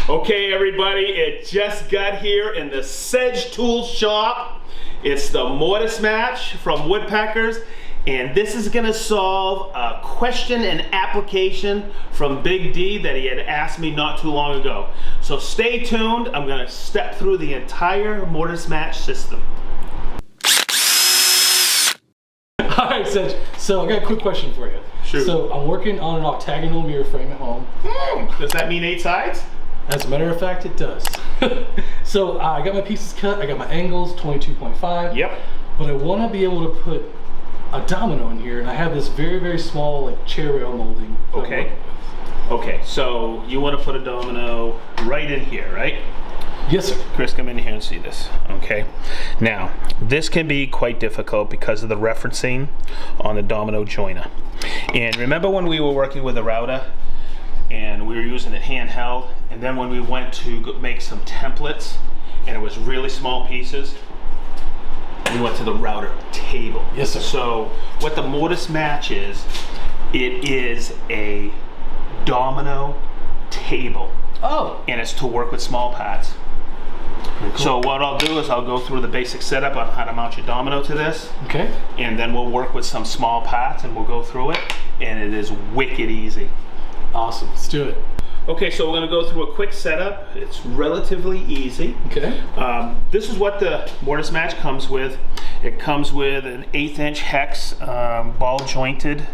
Okay everybody, it just got here in the SedgeTool shop. It's the Mortise Match from Woodpeckers, and this is gonna solve a question and application from Big D that he had asked me not too long ago. So stay tuned, I'm gonna step through the entire Mortise Match system. Alright, Sedge, so I got a quick question for you. Sure. So I'm working on an octagonal mirror frame at home. Does that mean 8 sides? As a matter of fact, it does. So I got my pieces cut, I got my angles, 22.5. Yep. But I want to be able to put a domino in here, and I have this very, very small like chair rail molding. Okay. Okay, so you want to put a domino right in here, right? Yes, sir. Chris, come in here and see this. Okay. Now, this can be quite difficult because of the referencing on the domino joiner. And remember when we were working with a router and we were using it handheld, and then when we went to make some templates and it was really small pieces, we went to the router table. Yes, sir. So what the Mortise Match is, it is a domino table. Oh. And it's to work with small parts. Cool. So what I'll do is I'll go through the basic setup on how to mount your domino to this. Okay. And then we'll work with some small parts and we'll go through it. And it is wicked easy. Awesome, let's do it. Okay, so we're gonna go through a quick setup. It's relatively easy. Okay. This is what the Mortise Match comes with. It comes with an 1/8 inch hex ball jointed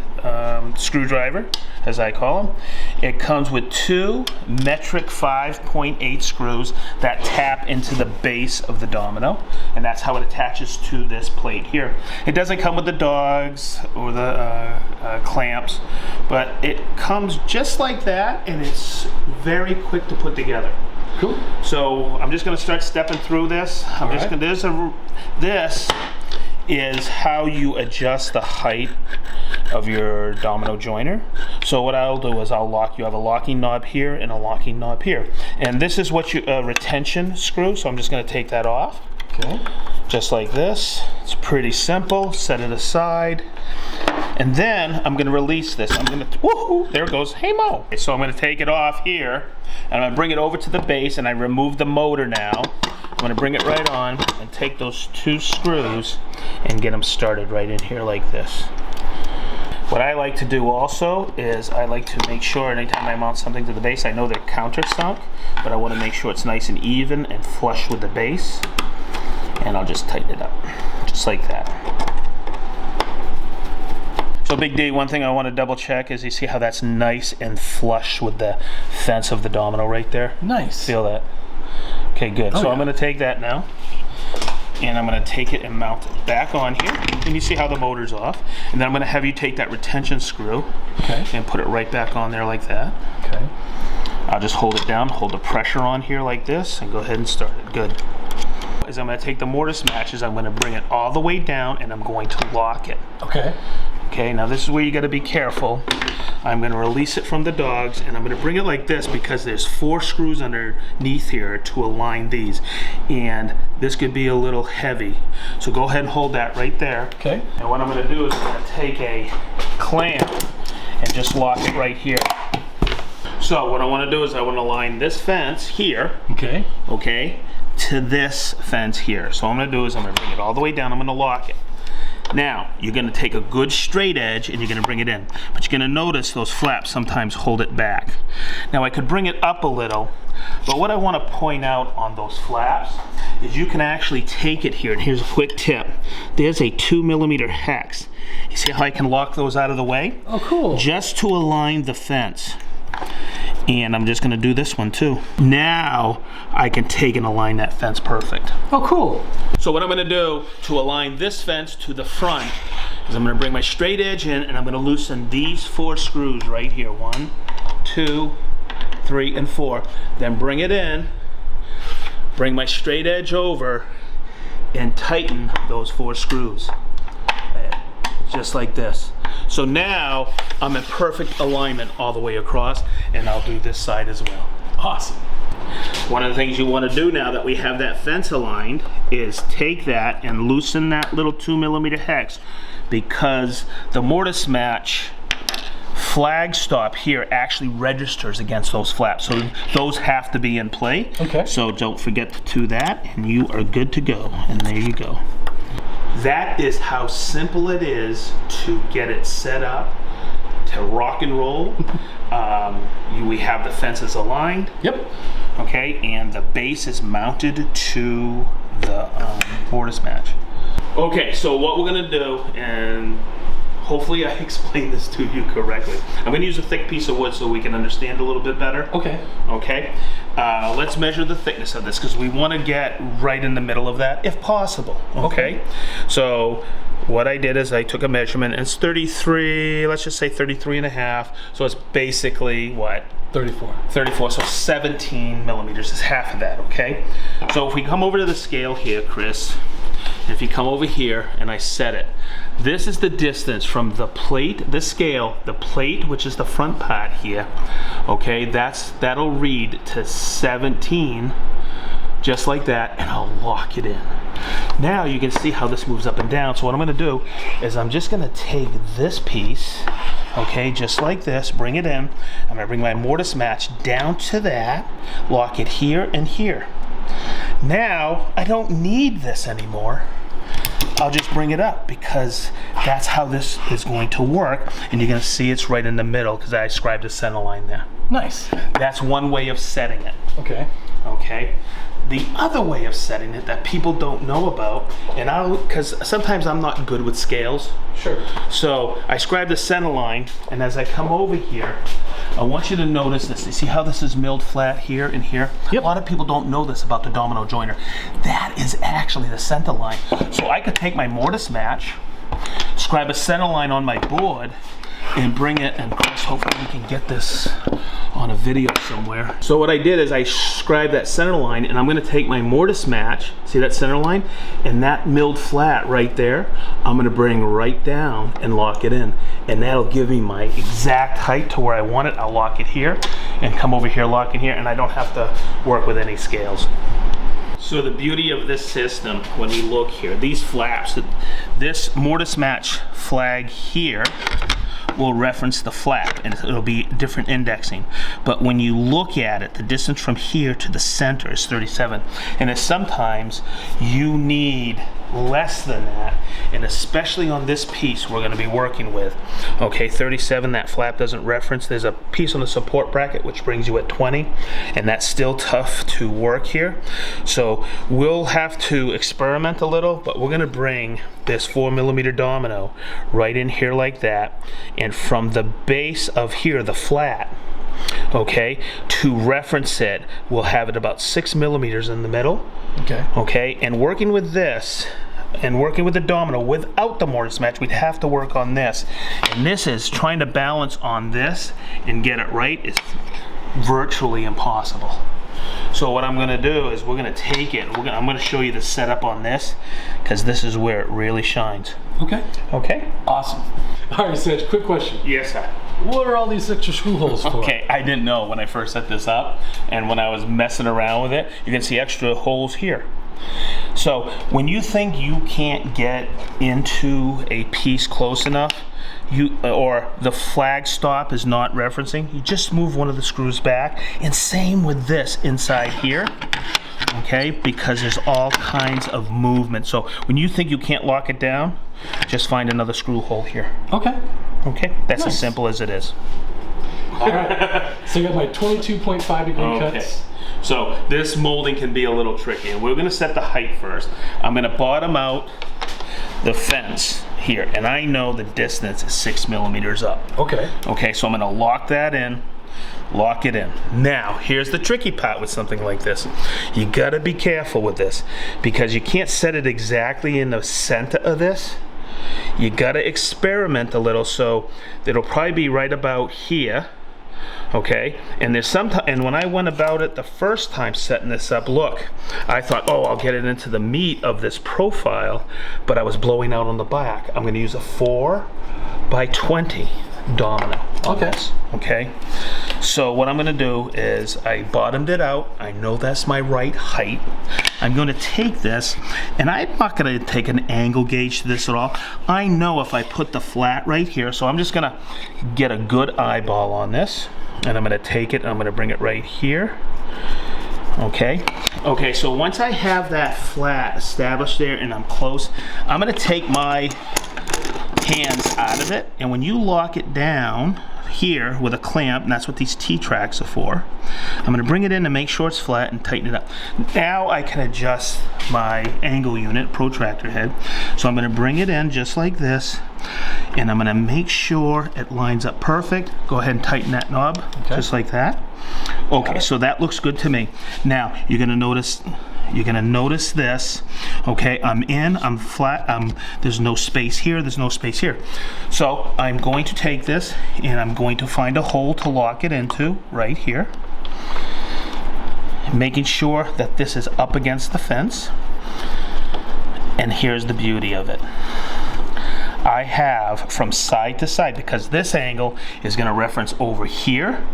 screwdriver, as I call them. It comes with 2 metric 5.8 screws that tap into the base of the domino, and that's how it attaches to this plate here. It doesn't come with the dogs or the clamps, but it comes just like that, and it's very quick to put together. Cool. So I'm just going to start stepping through this. This is how you adjust the height of your domino joiner. So what I'll do is you have a locking knob here and a locking knob here. And this is what retention screw, so I'm just going to take that off. Okay. Just like this. It's pretty simple. Set it aside. And then I'm going to release this. I'm going to, woohoo, there it goes. Hey Mo. So I'm going to take it off here and I'm going to bring it over to the base, and I remove the motor now. I'm going to bring it right on and take those 2 screws and get them started right in here like this. What I like to do also is I like to make sure anytime I mount something to the base, I know they're countersunk, but I want to make sure it's nice and even and flush with the base. And I'll just tighten it up, just like that. So Big D, one thing I want to double check is you see how that's nice and flush with the fence of the domino right there? Nice. Feel that? Okay, good. Oh, so yeah. I'm going to take that now, and I'm going to take it and mount it back on here. And you see how the motor's off. And then I'm going to have you take that retention screw, okay, and put it right back on there like that. Okay. I'll just hold it down, hold the pressure on here like this, and go ahead and start it. Good. As I'm going to take the Mortise Matches, I'm going to bring it all the way down, and I'm going to lock it. Okay. Okay, now this is where you got to be careful. I'm going to release it from the dogs, and I'm going to bring it like this because there's 4 screws underneath here to align these, and this could be a little heavy. So go ahead and hold that right there. Okay. And what I'm going to do is I'm going to take a clamp and just lock it right here. So what I want to do is I want to align this fence here. Okay. Okay, to this fence here. So what I'm going to do is I'm going to bring it all the way down. I'm going to lock it. Now, you're going to take a good straight edge and you're going to bring it in. But you're going to notice those flaps sometimes hold it back. Now, I could bring it up a little, but what I want to point out on those flaps is you can actually take it here, and here's a quick tip. There's a 2mm hex. You see how I can lock those out of the way? Oh, cool. Just to align the fence. And I'm just going to do this one too. Now I can take and align that fence perfect. Oh, cool. So what I'm going to do to align this fence to the front is I'm going to bring my straight edge in, and I'm going to loosen these 4 screws right here. 1, 2, 3, and 4. Then bring it in, bring my straight edge over, and tighten those 4 screws. Just like this. So now I'm in perfect alignment all the way across, and I'll do this side as well. Awesome. One of the things you want to do now that we have that fence aligned is take that and loosen that little 2mm hex, because the Mortise Match flag stop here actually registers against those flaps. So those have to be in play. Okay. So don't forget to do that, and you are good to go. And there you go. That is how simple it is to get it set up to rock and roll. We have the fences aligned. Yep. Okay, and the base is mounted to the Mortise Match. Okay, so what we're gonna do, and hopefully I explained this to you correctly. I'm gonna use a thick piece of wood so we can understand a little bit better. Okay. Okay, let's measure the thickness of this because we want to get right in the middle of that if possible. Okay, so what I did is I took a measurement, and it's 33, let's just say 33 and a half. So it's basically what? 34. 34, so 17 millimeters is half of that, okay? So if we come over to the scale here, Chris, if you come over here and I set it, this is the distance from the plate, the scale, the plate, which is the front part here, okay? That'll read to 17, just like that, and I'll lock it in. Now you can see how this moves up and down. So what I'm gonna do is I'm just gonna take this piece, okay, just like this, bring it in. I'm gonna bring my Mortise Match down to that, lock it here and here. Now, I don't need this anymore. I'll just bring it up because that's how this is going to work. And you're gonna see it's right in the middle because I scribed a center line there. Nice. That's one way of setting it. Okay. Okay. The other way of setting it that people don't know about, and because sometimes I'm not good with scales. Sure. So I scribed the center line, and as I come over here, I want you to notice this. You see how this is milled flat here and here? Yep. A lot of people don't know this about the domino joiner. That is actually the center line. So I could take my Mortise Match, scribe a center line on my board, and bring it, and Chris, hopefully we can get this on a video somewhere. So what I did is I scribed that center line, and I'm gonna take my Mortise Match, see that center line? And that milled flat right there, I'm gonna bring right down and lock it in. And that'll give me my exact height to where I want it. I'll lock it here, and come over here, lock it here, and I don't have to work with any scales. So the beauty of this system, when you look here, these flaps, this Mortise Match flag here will reference the flap, and it'll be different indexing. But when you look at it, the distance from here to the center is 37. And as sometimes you need less than that, and especially on this piece we're going to be working with. Okay, 37, that flap doesn't reference. There's a piece on the support bracket which brings you at 20, and that's still tough to work here. So we'll have to experiment a little, but we're going to bring this 4mm domino right in here like that, and from the base of here, the flat, okay, to reference it, we'll have it about 6mm in the middle. Okay. Okay, and working with this, and working with the domino without the Mortise Match, we'd have to work on this. And this is trying to balance on this and get it right is virtually impossible. So what I'm gonna do is we're gonna take it, I'm gonna show you the setup on this, because this is where it really shines. Okay. Okay? Awesome. All right, Sedge, quick question. Yes, sir. What are all these extra screw holes for? Okay, I didn't know when I first set this up, and when I was messing around with it, you can see extra holes here. So when you think you can't get into a piece close enough, or the flag stop is not referencing, you just move one of the screws back, and same with this inside here, okay, because there's all kinds of movement. So when you think you can't lock it down, just find another screw hole here. Okay. Okay, that's Nice. as simple as it is. All right. So you got my 22.5 degree cuts. So this molding can be a little tricky, and we're gonna set the height first. I'm gonna bottom out the fence here, and I know the distance is 6mm up. Okay. Okay, so I'm gonna lock that in, lock it in. Now, here's the tricky part with something like this. You gotta be careful with this, because you can't set it exactly in the center of this. You gotta experiment a little, so it'll probably be right about here. Okay, and there's and when I went about it the first time setting this up, look, I thought, oh, I'll get it into the meat of this profile, but I was blowing out on the back. I'm going to use a 4x20. domino on Okay. this, okay? So what I'm gonna do is I bottomed it out. I know that's my right height. I'm gonna take this, and I'm not gonna take an angle gauge to this at all. I know if I put the flat right here, so I'm just gonna get a good eyeball on this, and I'm gonna take it and I'm gonna bring it right here. Okay. Okay, so once I have that flat established there and I'm close, I'm gonna take my hands out of it, and when you lock it down here with a clamp, and that's what these T-tracks are for, I'm gonna bring it in to make sure it's flat and tighten it up. Now I can adjust my angle unit, protractor head. So I'm gonna bring it in just like this, and I'm gonna make sure it lines up perfect. Go ahead and tighten that knob, just like that. Okay, so that looks good to me. Now you're gonna notice this. Okay, I'm flat, there's no space here, there's no space here. So I'm going to take this and I'm going to find a hole to lock it into right here, making sure that this is up against the fence. And here's the beauty of it. I have from side to side, because this angle is going to reference over here,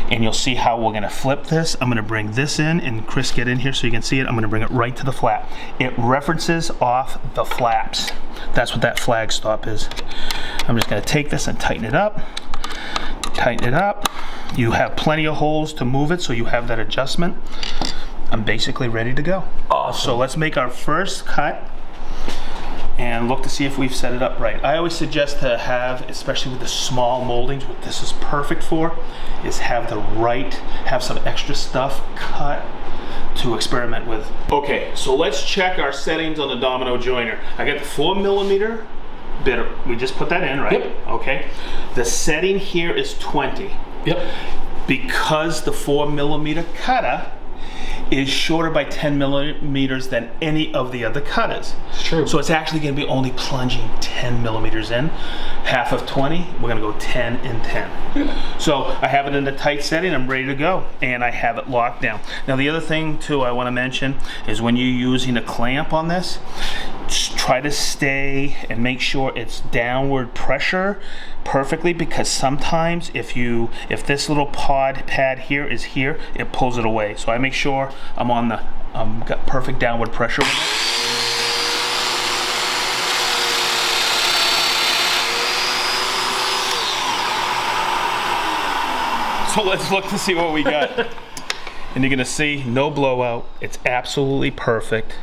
and you'll see how we're going to flip this. I'm going to bring this in, and Chris, get in here so you can see it. I'm going to bring it right to the flap. It references off the flaps. That's what that flag stop is. I'm just going to take this and tighten it up. Tighten it up. You have plenty of holes to move it, so you have that adjustment. I'm basically ready to go. Awesome. So let's make our first cut and look to see if we've set it up right. I always suggest to have, especially with the small moldings, what this is perfect for, is have some extra stuff cut to experiment with. Okay, so let's check our settings on the domino joiner. I got the 4mm bit, we just put that in, right? Yep. Okay. The setting here is 20. Yep. Because the 4mm cutter is shorter by 10mm than any of the other cutters. It's true. So it's actually going to be only plunging 10mm in. Half of 20, we're going to go 10 and 10. So I have it in a tight setting, I'm ready to go, and I have it locked down. Now the other thing too I want to mention is when you're using a clamp on this, just try to stay and make sure it's downward pressure perfectly, because sometimes if this little pad here is here, it pulls it away. So I make sure I'm on the got perfect downward pressure with it. So let's look to see what we got. And you're gonna see no blowout. It's absolutely perfect.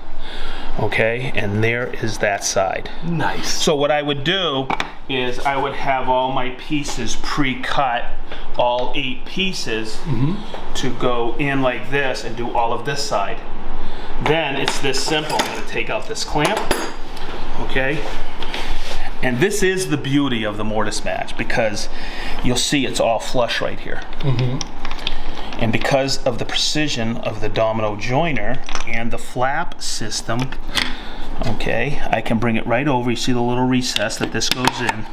Okay, and there is that side. Nice. So what I would do is I would have all my pieces pre-cut, all 8 pieces, to go in like this and do all of this side. Then it's this simple. I'm gonna take out this clamp, okay? And this is the beauty of the Mortise Match, because you'll see it's all flush right here. And because of the precision of the domino joiner and the flap system, okay, I can bring it right over. You see the little recess that this goes in.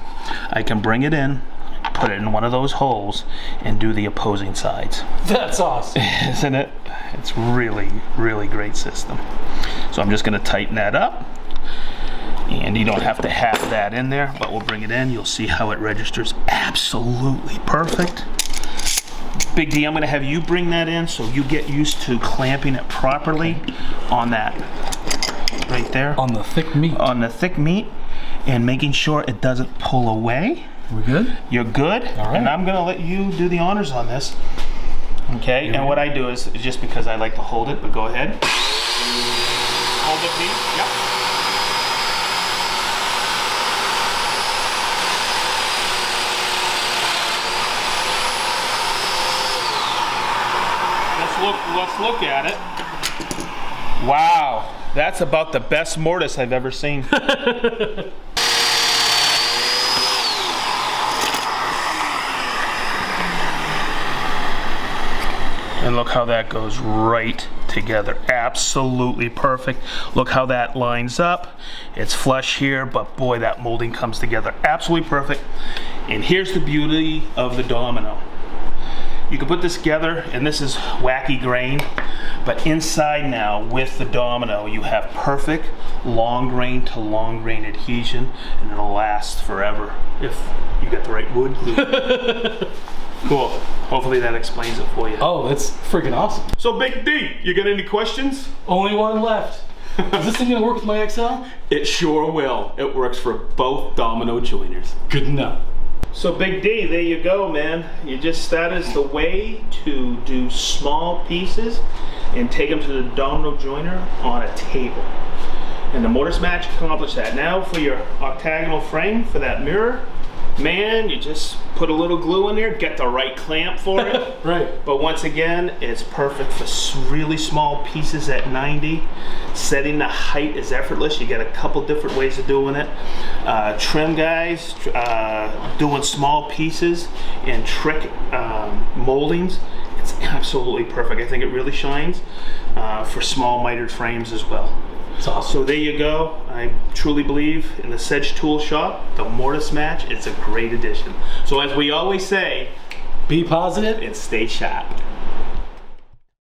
I can bring it in, put it in one of those holes, and do the opposing sides. That's awesome. Isn't it? It's really, really great system. So I'm just gonna tighten that up. And you don't have to have that in there, but we'll bring it in. You'll see how it registers absolutely perfect. Big D, I'm gonna have you bring that in so you get used to clamping it properly on that right there. On the thick meat. On the thick meat, and making sure it doesn't pull away. We're good? You're good. All right. And I'm gonna let you do the honors on this. Okay, and what I do is just because I like to hold it, but go ahead. Hold it, please. Yep. Let's look at it. Wow, that's about the best mortise I've ever seen. And look how that goes right together. Absolutely perfect. Look how that lines up. It's flush here, but boy, that molding comes together. Absolutely perfect. And here's the beauty of the domino. You can put this together, and this is wacky grain, but inside now with the domino, you have perfect long grain to long grain adhesion, and it'll last forever if you You got the right wood glue. Cool. Hopefully that explains it for you. Oh, that's freaking awesome. So Big D, you got any questions? Only one left. Is this thing gonna work with my XL? It sure will. It works for both domino joiners. Good to know. So Big D, there you go, man. That is the way to do small pieces and take them to the domino joiner on a table. And the Mortise Match accomplished that. Now for your octagonal frame for that mirror, man, you just put a little glue in there, get the right clamp for it. Right. But once again, it's perfect for really small pieces at 90. Setting the height is effortless. You get a couple different ways of doing it. Trim guys, doing small pieces and trick moldings, it's absolutely perfect. I think it really shines for small mitered frames as well. It's awesome. So there you go. I truly believe in the SedgeTool shop, the Mortise Match. It's a great addition. So as we always say, be positive and stay sharp.